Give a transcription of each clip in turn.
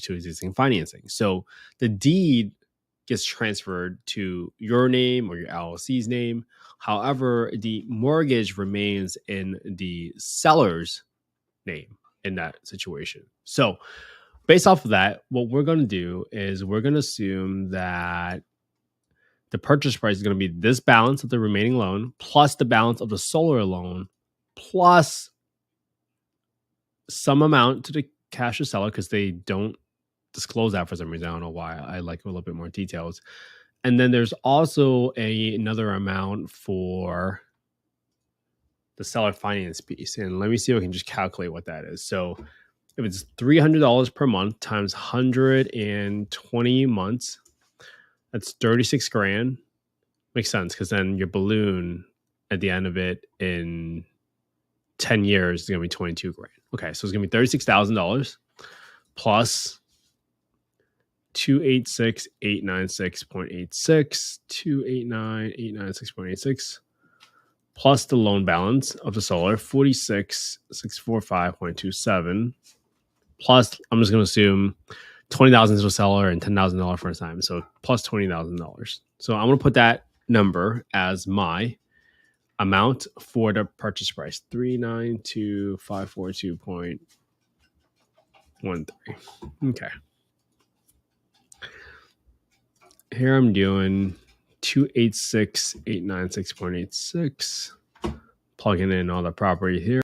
to existing financing. So the deed gets transferred to your name or your LLC's name. However, the mortgage remains in the seller's name in that situation. So based off of that, what we're going to do is we're going to assume that the purchase price is going to be this balance of the remaining loan plus the balance of the solar loan plus some amount to the cash to seller, because they don't disclose that for some reason. I don't know why. I like a little bit more details. And then there's also another amount for the seller finance piece. And let me see if I can just calculate what that is. So if it's $300 per month times 120 months, that's 36 grand. Makes sense, because then your balloon at the end of it in 10 years is going to be 22 grand. Okay, so it's going to be $36,000 plus 286,896.86, 289,896.86, plus the loan balance of the solar, 46,645.27, plus I'm just going to assume $20,000 to the seller and $10,000 for a time, so plus $20,000. So I'm going to put that number as my amount for the purchase price, 392,542.13. Okay. Here I'm doing 286,896.86, plugging in all the property here.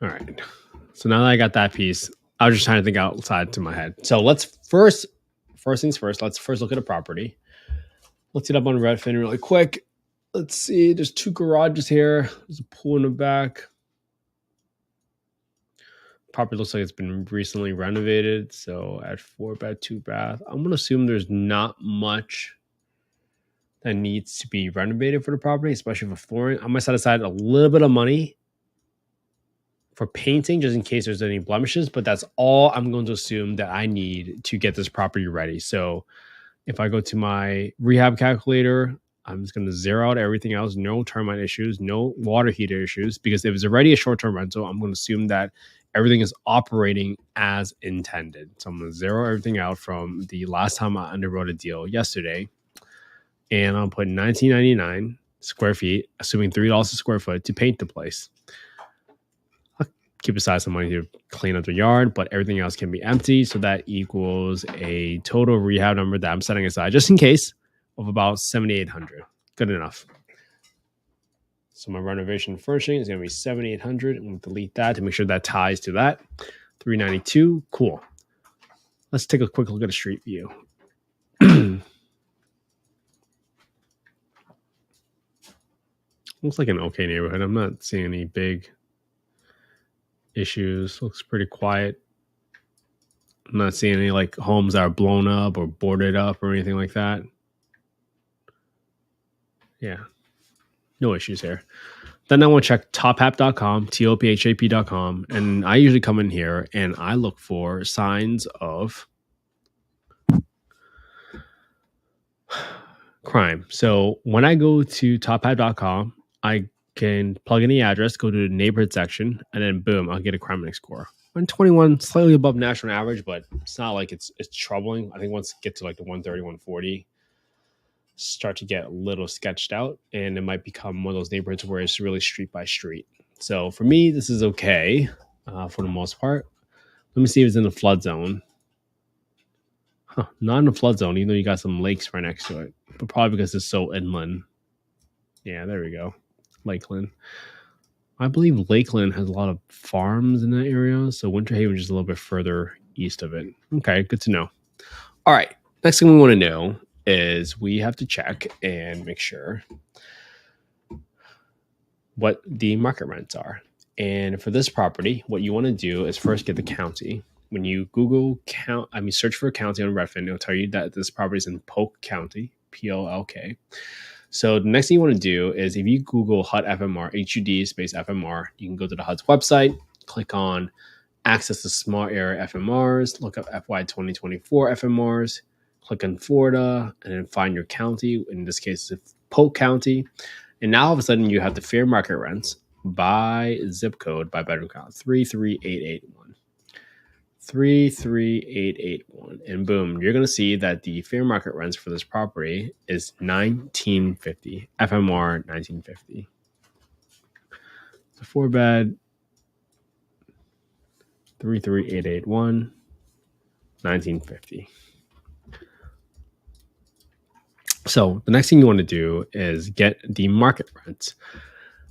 All right. So now that I got that piece, I was just trying to think outside to my head. So let's first things first, let's first look at a property. Looked it up on Redfin really quick. Let's see. There's 2 garages here. There's a pool in the back. Property looks like it's been recently renovated. So at 4-bed, 2-bath. I'm going to assume there's not much that needs to be renovated for the property, especially for flooring. I'm going to set aside a little bit of money for painting just in case there's any blemishes. But that's all I'm going to assume that I need to get this property ready. So if I go to my rehab calculator, I'm just going to zero out everything else. No termite issues, no water heater issues, because if it's already a short-term rental, I'm going to assume that everything is operating as intended. So I'm going to zero everything out from the last time I underwrote a deal yesterday. And I'll put 1999 square feet, assuming $3 a square foot, to paint the place. I'll keep aside some money to clean up the yard, but everything else can be empty. So that equals a total rehab number that I'm setting aside just in case of about $7,800. Good enough. So my renovation furnishing is going to be $7,800. I'm going to delete that to make sure that ties to that. $392. Cool. Let's take a quick look at a street view. Looks like an okay neighborhood. I'm not seeing any big issues. Looks pretty quiet. I'm not seeing any like homes that are blown up or boarded up or anything like that. Yeah. No issues here. Then I want to check tophap.com, tophap.com. And I usually come in here and I look for signs of crime. So when I go to tophap.com, I can plug in the address, go to the neighborhood section, and then boom, I'll get a crime index score. 121, slightly above national average, but it's not like it's troubling. I think once it gets to like the 130, 140, start to get a little sketched out, and it might become one of those neighborhoods where it's really street by street. So for me, this is okay for the most part. Let me see if it's in the flood zone. Not in the flood zone, even though you got some lakes right next to it, but probably because it's so inland. Yeah, there we go. Lakeland. I believe Lakeland has a lot of farms in that area, so Winter Haven is just a little bit further east of it. Okay, good to know. All right, next thing we want to know is we have to check and make sure what the market rents are. And for this property, what you want to do is first get the county. When you search for a county on Redfin, it'll tell you that this property is in Polk County, Polk. So the next thing you want to do is if you Google HUD FMR, HUD space FMR, you can go to the HUD's website, click on access to small area FMRs, look up FY 2024 FMRs, click on Florida, and then find your county. In this case, it's Polk County. And now all of a sudden you have the fair market rents by zip code by bedroom count, 33881. 33881. And boom, you're going to see that the fair market rents for this property is 1950. FMR 1950. It's a 4-bed, 33881, 1950. So the next thing you want to do is get the market rents.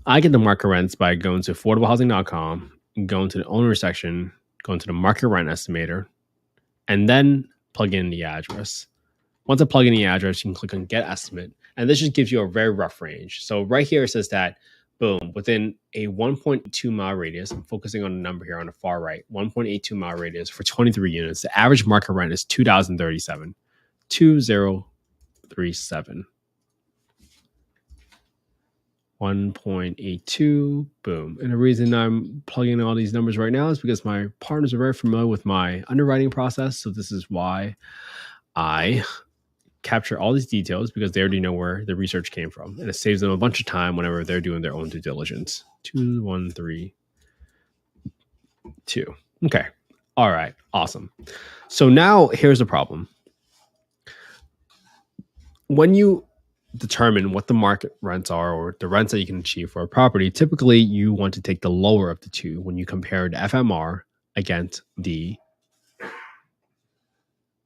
I get the market rents by going to affordablehousing.com, going to the owner section, going to the market rent estimator, and then plug in the address. Once I plug in the address, you can click on get estimate. And this just gives you a very rough range. So right here, it says that, boom, within a 1.2 mile radius, I'm focusing on the number here on the far right, 1.82 mile radius for 23 units. The average market rent is $2,037. 2037. 1.82, boom. And the reason I'm plugging in all these numbers right now is because my partners are very familiar with my underwriting process. So this is why I capture all these details, because they already know where the research came from. And it saves them a bunch of time whenever they're doing their own due diligence. 2132. Okay. All right. Awesome. So now here's the problem. When you determine what the market rents are, or the rents that you can achieve for a property, typically you want to take the lower of the two when you compare the FMR against the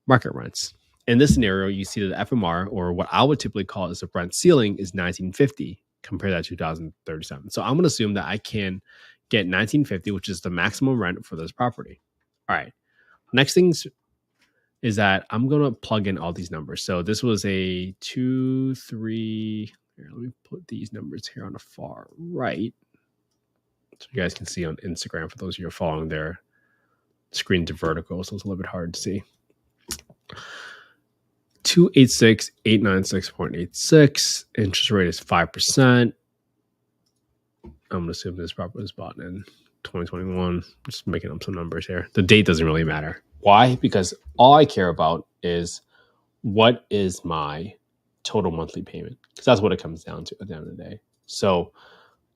market rents. In this scenario, you see that the FMR, or what I would typically call as a rent ceiling, is 1950. Compare that to 2037. So I'm going to assume that I can get 1950, which is the maximum rent for this property. All right. Next things is that I'm going to plug in all these numbers. So this was a 2, 3. Here, let me put these numbers here on the far right, so you guys can see on Instagram, for those of you who are following their screen to vertical, so it's a little bit hard to see. 286,896.86. Interest rate is 5%. I'm going to assume this property was bought in 2021. Just making up some numbers here. The date doesn't really matter. Why? Because all I care about is what is my total monthly payment, because that's what it comes down to at the end of the day. So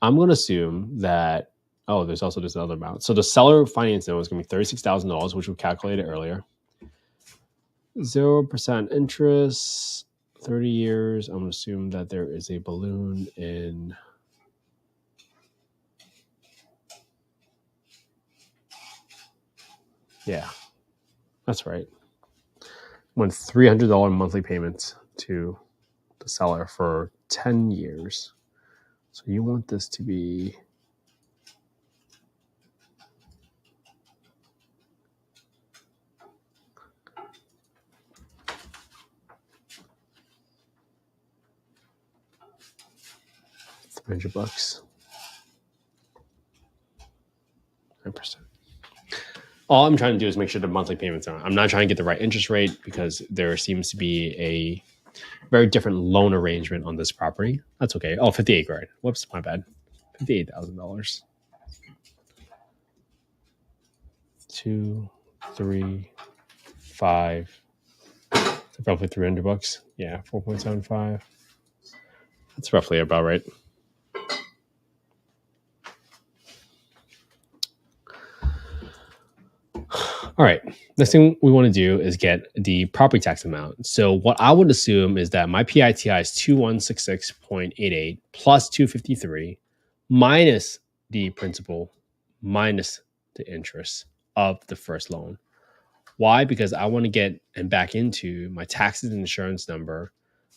I'm going to assume that, oh, there's also this other amount. So the seller finance note is going to be $36,000, which we calculated earlier. 0% interest, 30 years. I'm going to assume that there is a balloon in that's right. Went $300 monthly payments to the seller for 10 years. So you want this to be $300. 9%. All I'm trying to do is make sure the monthly payments are. I'm not trying to get the right interest rate, because there seems to be a very different loan arrangement on this property. That's okay. Oh, 58 grand. Whoops, my bad. $58,000. 2, 3, 5. Roughly $300. Yeah, 4.75. That's roughly about right. All right. Next thing we want to do is get the property tax amount. So what I would assume is that my PITI is 2166.88 plus 253 minus the principal minus the interest of the first loan. Why? Because I want to get and back into my taxes and insurance number,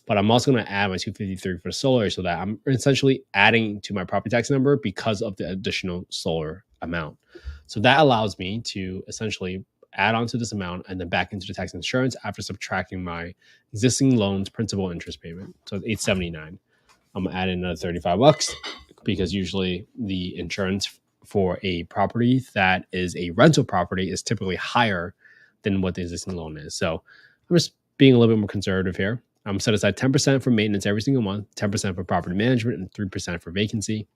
but I'm also going to add my 253 for the solar, so that I'm essentially adding to my property tax number because of the additional solar amount. So that allows me to essentially add on to this amount and then back into the tax and insurance after subtracting my existing loan's principal interest payment. So it's $879. I'm gonna add in another $35, because usually the insurance for a property that is a rental property is typically higher than what the existing loan is. So I'm just being a little bit more conservative here. I'm set aside 10% for maintenance every single month, 10% for property management, and 3% for vacancy.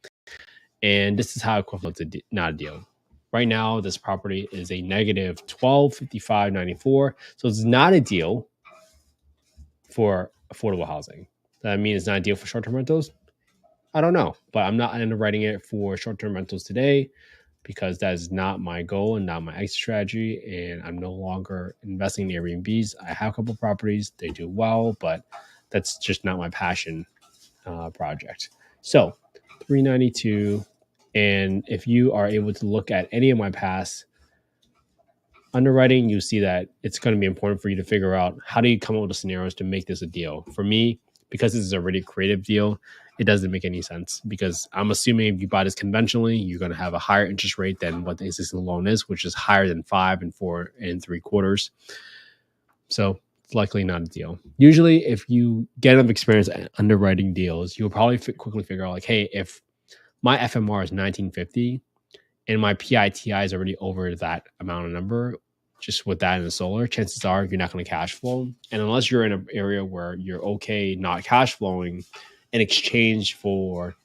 And this is how equivalent to not a deal. Right now, this property is a negative $1,255.94. So it's not a deal for affordable housing. That means it's not a deal for short-term rentals? I don't know, but I'm not underwriting it for short-term rentals today, because that is not my goal and not my exit strategy. And I'm no longer investing in Airbnbs. I have a couple properties, they do well, but that's just not my passion project. So 392. And if you are able to look at any of my past underwriting, you see that it's going to be important for you to figure out how do you come up with the scenarios to make this a deal. For me, because this is a really creative deal, it doesn't make any sense because I'm assuming if you buy this conventionally, you're going to have a higher interest rate than what the existing loan is, which is higher than 5 4 3/4. So it's likely not a deal. Usually, if you get enough experience at underwriting deals, you'll probably quickly figure out like, hey, if my FMR is 1950 and my PITI is already over that amount of number, just with that in the solar, chances are you're not going to cash flow. And unless you're in an area where you're okay not cash flowing in exchange for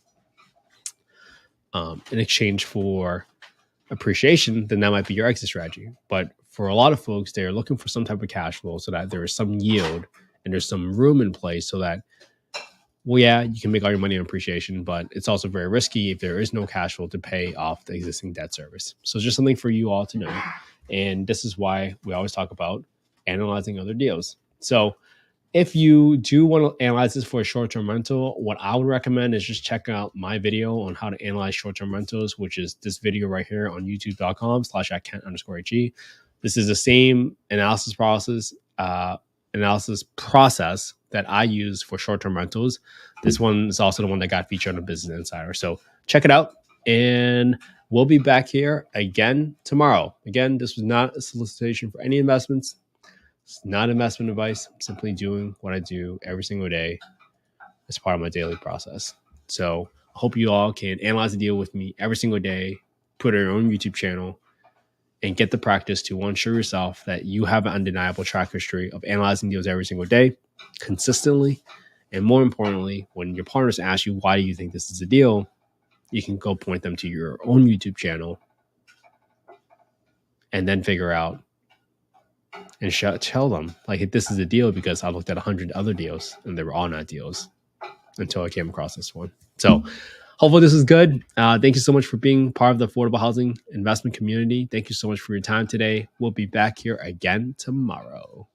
appreciation, then that might be your exit strategy. But for a lot of folks, they're looking for some type of cash flow so that there is some yield and there's some room in place so that, well, yeah, you can make all your money on appreciation, but it's also very risky if there is no cash flow to pay off the existing debt service. So it's just something for you all to know. And this is why we always talk about analyzing other deals. So if you do want to analyze this for a short-term rental, what I would recommend is just check out my video on how to analyze short-term rentals, which is this video right here on youtube.com/@Kent_HE. This is the same analysis process that I use for short-term rentals. This one is also the one that got featured on the Business Insider. So check it out. And we'll be back here again tomorrow. Again, this was not a solicitation for any investments. It's not investment advice. I'm simply doing what I do every single day as part of my daily process. So I hope you all can analyze the deal with me every single day, put it on your own YouTube channel, and get the practice to ensure yourself that you have an undeniable track history of analyzing deals every single day, consistently. And more importantly, when your partners ask you, why do you think this is a deal? You can go point them to your own YouTube channel and then figure out and tell them, like, this is a deal because I looked at 100 other deals and they were all not deals until I came across this one. So hopefully this is good. Thank you so much for being part of the affordable housing investment community. Thank you so much for your time today. We'll be back here again tomorrow.